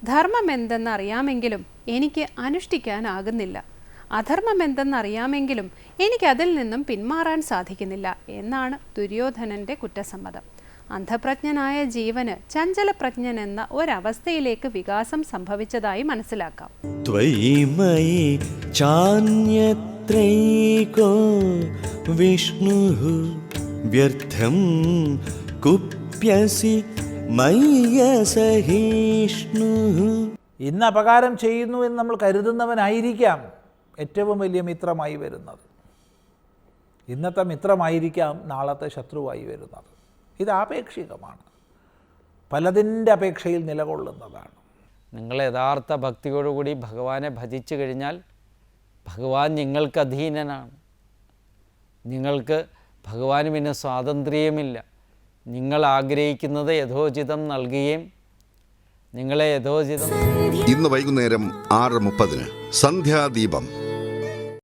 ധർമ്മം എന്തെന്നറിയാമെങ്കിലും എനിക്ക് അനുഷ്ഠിക്കാനാകുന്നില്ല, അധർമ്മം എന്തെന്നറിയാമെങ്കിലും എനിക്കതിൽ നിന്നും പിന്മാറാൻ സാധിക്കുന്നില്ല എന്നാണ് ദുര്യോധനൻ്റെ കുറ്റസമ്മതം. അന്ധപ്രജ്ഞനായ ജീവന് ചഞ്ചലപ്രജ്ഞൻ എന്ന ഒരവസ്ഥയിലേക്ക് വികാസം സംഭവിച്ചതായി മനസ്സിലാക്കാം. ചാന്യത്രൈകോ വിഷ്ണുഃ വ്യർത്ഥം കുപ്യസി മയ്യസഹിഷ്ണുഃ. ഇന്ന് അപകാരം ചെയ്യുന്നു എന്ന് നമ്മൾ കരുതുന്നവനായിരിക്കാം ഏറ്റവും വലിയ മിത്രമായി വരുന്നത്. ഇന്നത്തെ മിത്രമായിരിക്കാം നാളത്തെ ശത്രുവായി വരുന്നത്. ഇത് ആപേക്ഷികമാണ്, പലതിൻ്റെ അപേക്ഷയിൽ നിലകൊള്ളുന്നതാണ്. നിങ്ങൾ യഥാർത്ഥ ഭക്തിയോടുകൂടി ഭഗവാനെ ഭജിച്ചു കഴിഞ്ഞാൽ ഭഗവാൻ നിങ്ങൾക്ക് അധീനനാണ്. നിങ്ങൾക്ക് ഭഗവാന് പിന്നെ സ്വാതന്ത്ര്യമില്ല. നിങ്ങൾ ആഗ്രഹിക്കുന്നത് യഥോചിതം നൽകുകയും നിങ്ങളെ യഥോചിതം. ഇന്ന് വൈകുന്നേരം 6:30 സന്ധ്യാദീപം.